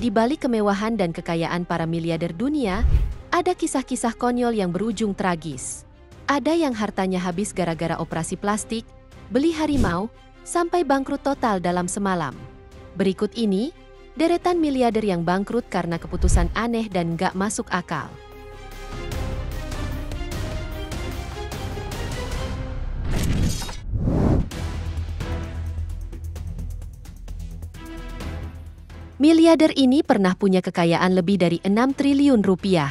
Di balik kemewahan dan kekayaan para miliarder dunia, ada kisah-kisah konyol yang berujung tragis. Ada yang hartanya habis gara-gara operasi plastik, beli harimau, sampai bangkrut total dalam semalam. Berikut ini, deretan miliarder yang bangkrut karena keputusan aneh dan gak masuk akal. Miliarder ini pernah punya kekayaan lebih dari 6 triliun rupiah.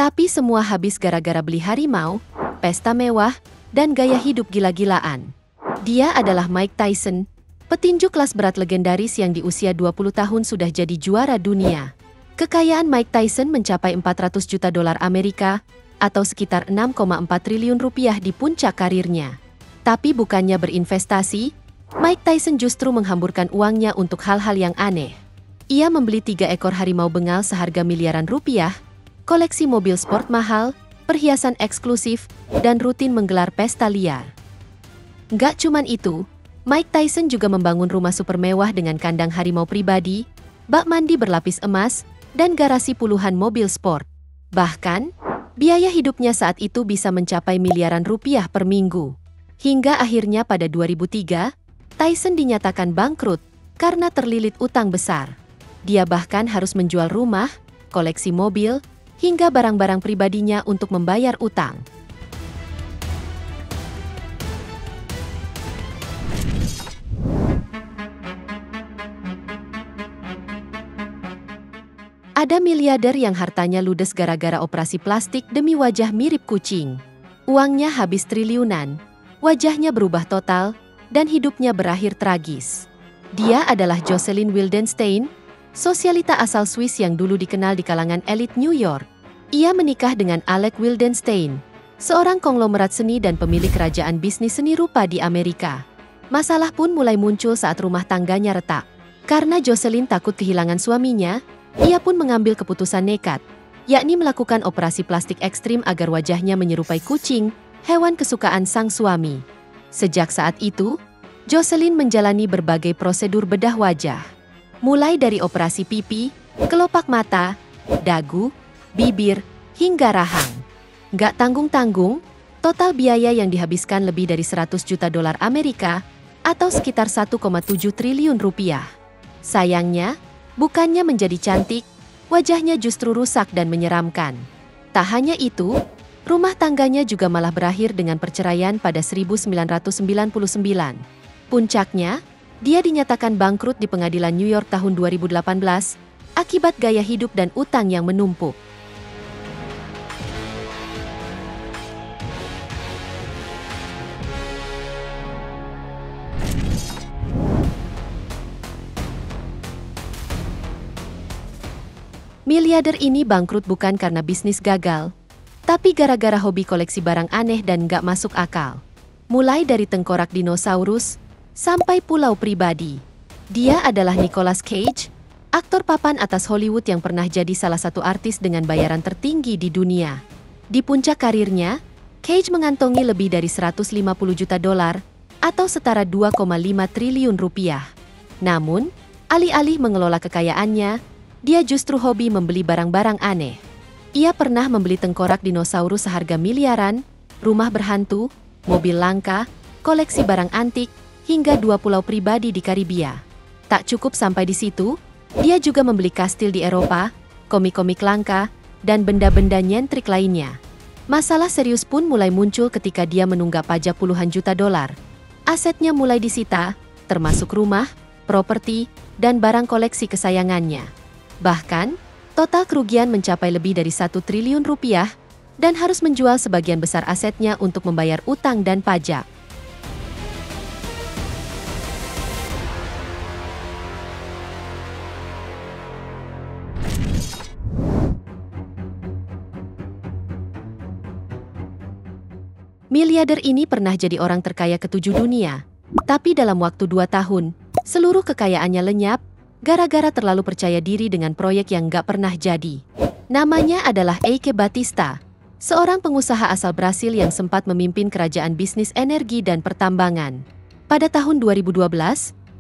Tapi semua habis gara-gara beli harimau, pesta mewah, dan gaya hidup gila-gilaan. Dia adalah Mike Tyson, petinju kelas berat legendaris yang di usia 20 tahun sudah jadi juara dunia. Kekayaan Mike Tyson mencapai 400 juta dolar Amerika, atau sekitar 6,4 triliun rupiah di puncak karirnya. Tapi bukannya berinvestasi, Mike Tyson justru menghamburkan uangnya untuk hal-hal yang aneh. Ia membeli 3 ekor harimau bengal seharga miliaran rupiah, koleksi mobil sport mahal, perhiasan eksklusif, dan rutin menggelar pesta liar. Nggak cuman itu, Mike Tyson juga membangun rumah super mewah dengan kandang harimau pribadi, bak mandi berlapis emas, dan garasi puluhan mobil sport. Bahkan, biaya hidupnya saat itu bisa mencapai miliaran rupiah per minggu. Hingga akhirnya pada 2003, Tyson dinyatakan bangkrut karena terlilit utang besar. Dia bahkan harus menjual rumah, koleksi mobil, hingga barang-barang pribadinya untuk membayar utang. Ada miliarder yang hartanya ludes gara-gara operasi plastik demi wajah mirip kucing. Uangnya habis triliunan, wajahnya berubah total, dan hidupnya berakhir tragis. Dia adalah Jocelyn Wildenstein, sosialita asal Swiss yang dulu dikenal di kalangan elit New York. Ia menikah dengan Alec Wildenstein, seorang konglomerat seni dan pemilik kerajaan bisnis seni rupa di Amerika. Masalah pun mulai muncul saat rumah tangganya retak. Karena Jocelyn takut kehilangan suaminya, ia pun mengambil keputusan nekat, yakni melakukan operasi plastik ekstrim agar wajahnya menyerupai kucing, hewan kesukaan sang suami. Sejak saat itu, Jocelyn menjalani berbagai prosedur bedah wajah. Mulai dari operasi pipi, kelopak mata, dagu, bibir, hingga rahang. Nggak tanggung-tanggung, total biaya yang dihabiskan lebih dari 100 juta dolar Amerika, atau sekitar 1,7 triliun rupiah. Sayangnya, bukannya menjadi cantik, wajahnya justru rusak dan menyeramkan. Tak hanya itu, rumah tangganya juga malah berakhir dengan perceraian pada 1999. Puncaknya, dia dinyatakan bangkrut di pengadilan New York tahun 2018 akibat gaya hidup dan utang yang menumpuk. Miliarder ini bangkrut bukan karena bisnis gagal, tapi gara-gara hobi koleksi barang aneh dan nggak masuk akal. Mulai dari tengkorak dinosaurus, sampai pulau pribadi. Dia adalah Nicolas Cage, aktor papan atas Hollywood yang pernah jadi salah satu artis dengan bayaran tertinggi di dunia. Di puncak karirnya, Cage mengantongi lebih dari 150 juta dolar, atau setara 2,5 triliun rupiah. Namun, alih-alih mengelola kekayaannya, dia justru hobi membeli barang-barang aneh. Ia pernah membeli tengkorak dinosaurus seharga miliaran, rumah berhantu, mobil langka, koleksi barang antik, hingga 2 pulau pribadi di Karibia. Tak cukup sampai di situ, dia juga membeli kastil di Eropa, komik-komik langka, dan benda-benda nyentrik lainnya. Masalah serius pun mulai muncul ketika dia menunggak pajak puluhan juta dolar. Asetnya mulai disita, termasuk rumah, properti, dan barang koleksi kesayangannya. Bahkan, total kerugian mencapai lebih dari 1 triliun rupiah, dan harus menjual sebagian besar asetnya untuk membayar utang dan pajak. Miliarder ini pernah jadi orang terkaya ke-7 dunia. Tapi dalam waktu 2 tahun, seluruh kekayaannya lenyap, gara-gara terlalu percaya diri dengan proyek yang gak pernah jadi. Namanya adalah Eike Batista, seorang pengusaha asal Brasil yang sempat memimpin kerajaan bisnis energi dan pertambangan. Pada tahun 2012,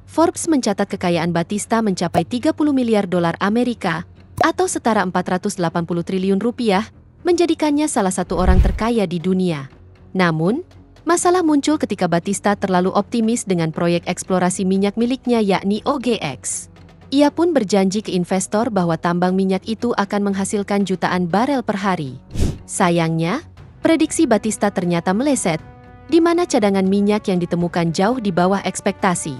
Forbes mencatat kekayaan Batista mencapai 30 miliar dolar Amerika atau setara 480 triliun rupiah, menjadikannya salah satu orang terkaya di dunia. Namun, masalah muncul ketika Batista terlalu optimis dengan proyek eksplorasi minyak miliknya yakni OGX. Ia pun berjanji ke investor bahwa tambang minyak itu akan menghasilkan jutaan barel per hari. Sayangnya, prediksi Batista ternyata meleset, di mana cadangan minyak yang ditemukan jauh di bawah ekspektasi.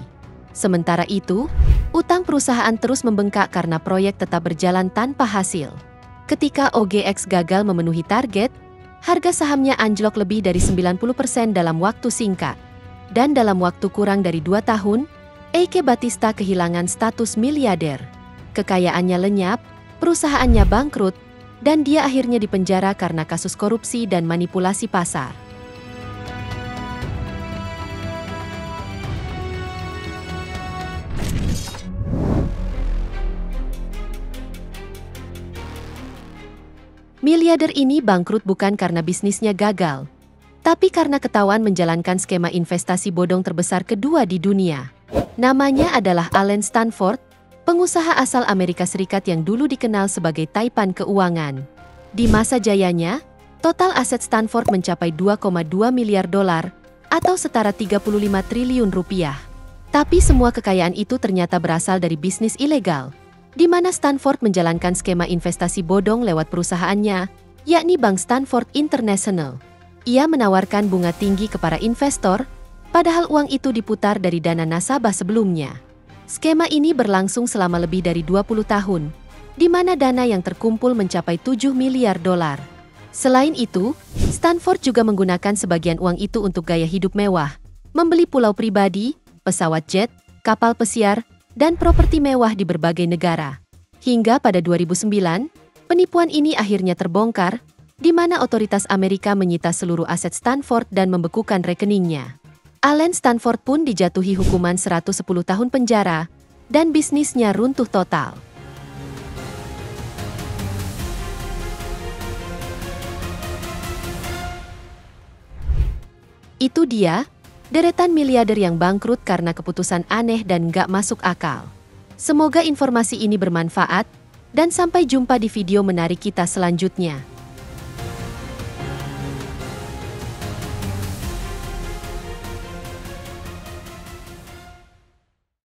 Sementara itu, utang perusahaan terus membengkak karena proyek tetap berjalan tanpa hasil. Ketika OGX gagal memenuhi target, harga sahamnya anjlok lebih dari 90% dalam waktu singkat. Dan dalam waktu kurang dari 2 tahun, Eike Batista kehilangan status miliarder. Kekayaannya lenyap, perusahaannya bangkrut, dan dia akhirnya dipenjara karena kasus korupsi dan manipulasi pasar. Miliarder ini bangkrut bukan karena bisnisnya gagal, tapi karena ketahuan menjalankan skema investasi bodong terbesar kedua di dunia. Namanya adalah Allen Stanford, pengusaha asal Amerika Serikat yang dulu dikenal sebagai Taipan Keuangan. Di masa jayanya, total aset Stanford mencapai 2,2 miliar dolar atau setara 35 triliun rupiah. Tapi semua kekayaan itu ternyata berasal dari bisnis ilegal, di mana Stanford menjalankan skema investasi bodong lewat perusahaannya, yakni Bank Stanford International. Ia menawarkan bunga tinggi kepada investor, padahal uang itu diputar dari dana nasabah sebelumnya. Skema ini berlangsung selama lebih dari 20 tahun, di mana dana yang terkumpul mencapai 7 miliar dolar. Selain itu, Stanford juga menggunakan sebagian uang itu untuk gaya hidup mewah, membeli pulau pribadi, pesawat jet, kapal pesiar, dan properti mewah di berbagai negara. Hingga pada 2009, penipuan ini akhirnya terbongkar, di mana otoritas Amerika menyita seluruh aset Stanford dan membekukan rekeningnya. Allen Stanford pun dijatuhi hukuman 110 tahun penjara, dan bisnisnya runtuh total. Itu dia, deretan miliarder yang bangkrut karena keputusan aneh dan gak masuk akal. Semoga informasi ini bermanfaat, dan sampai jumpa di video menarik kita selanjutnya.